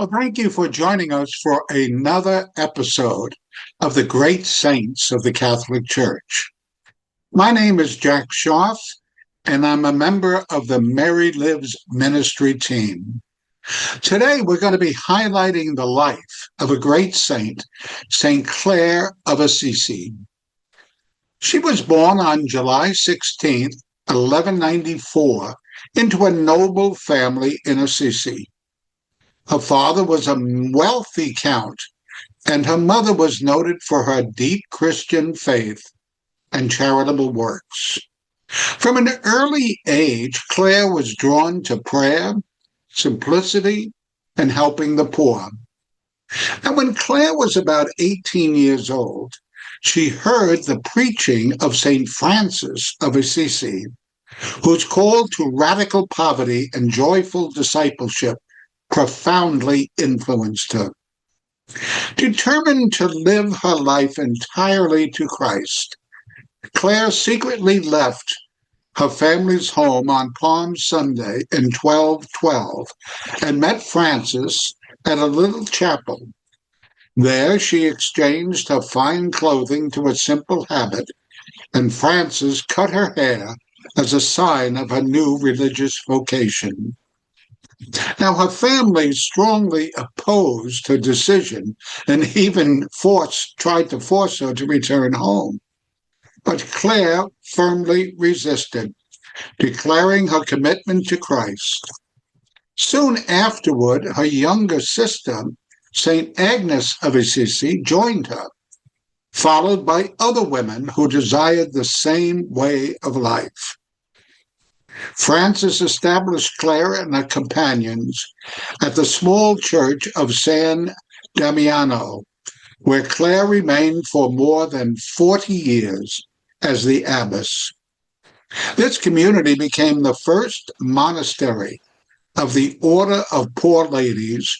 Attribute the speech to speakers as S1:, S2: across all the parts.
S1: Well, thank you for joining us for another episode of the Great Saints of the Catholic Church. My name is Jack Scharf, and I'm a member of the Mary Lives ministry team. Today, we're going to be highlighting the life of a great saint, St. Clare of Assisi. She was born on July 16th, 1194, into a noble family in Assisi. Her father was a wealthy count, and her mother was noted for her deep Christian faith and charitable works. From an early age, Clare was drawn to prayer, simplicity, and helping the poor. And when Clare was about 18 years old, she heard the preaching of St. Francis of Assisi, whose call to radical poverty and joyful discipleship profoundly influenced her. Determined to live her life entirely to Christ, Clare secretly left her family's home on Palm Sunday in 1212 and met Francis at a little chapel. There she exchanged her fine clothing to a simple habit, and Francis cut her hair as a sign of her new religious vocation. Now, her family strongly opposed her decision and even tried to force her to return home. But Clare firmly resisted, declaring her commitment to Christ. Soon afterward, her younger sister, St. Agnes of Assisi, joined her, followed by other women who desired the same way of life. Francis established Clare and her companions at the small church of San Damiano, where Clare remained for more than 40 years as the abbess. This community became the first monastery of the Order of Poor Ladies,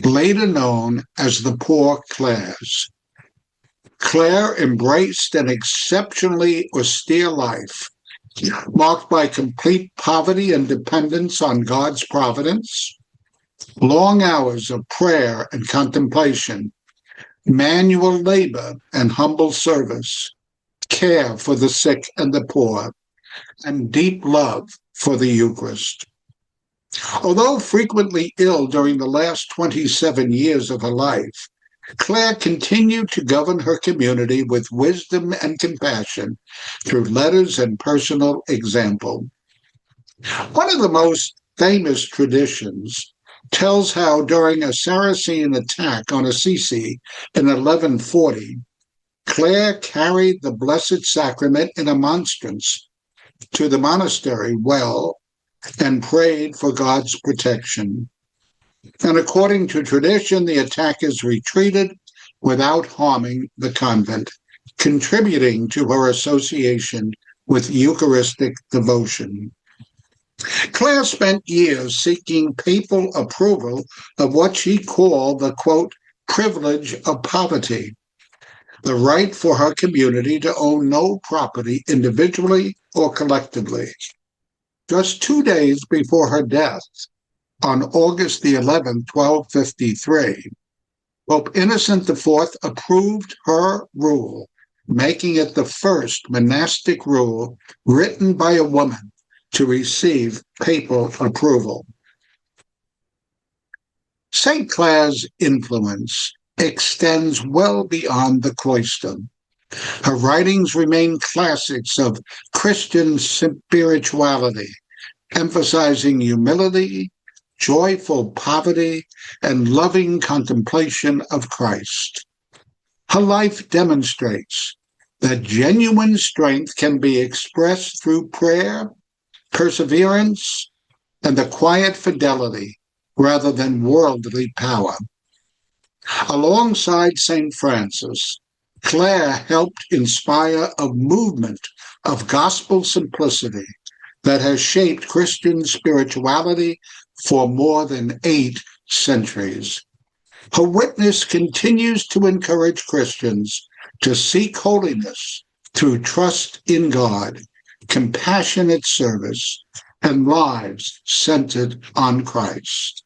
S1: later known as the Poor Clares. Clare embraced an exceptionally austere life, marked by complete poverty and dependence on God's providence, long hours of prayer and contemplation, manual labor and humble service, care for the sick and the poor, and deep love for the Eucharist. Although frequently ill during the last 27 years of her life, Clare continued to govern her community with wisdom and compassion through letters and personal example. One of the most famous traditions tells how during a Saracen attack on Assisi in 1140, Clare carried the Blessed Sacrament in a monstrance to the monastery well and prayed for God's protection. And according to tradition, the attackers retreated without harming the convent, contributing to her association with Eucharistic devotion. Clare spent years seeking papal approval of what she called the, quote, privilege of poverty, the right for her community to own no property individually or collectively. Just 2 days before her death, on August the 11th, 1253, Pope Innocent IV approved her rule, making it the first monastic rule written by a woman to receive papal approval. St. Clare's influence extends well beyond the cloister. Her writings remain classics of Christian spirituality, emphasizing humility, joyful poverty, and loving contemplation of Christ. Her life demonstrates that genuine strength can be expressed through prayer, perseverance, and the quiet fidelity rather than worldly power. Alongside St. Francis, Clare helped inspire a movement of gospel simplicity that has shaped Christian spirituality for more than 8 centuries. Her witness continues to encourage Christians to seek holiness through trust in God, compassionate service, and lives centered on Christ.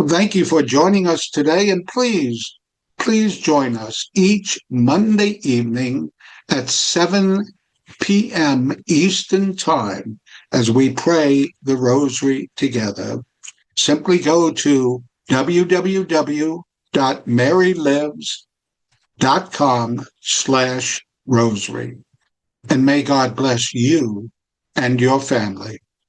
S1: Thank you for joining us today, and please join us each Monday evening at 7 p.m. Eastern Time as we pray the Rosary together. Simply go to www.marylives.com/rosary. And may God bless you and your family.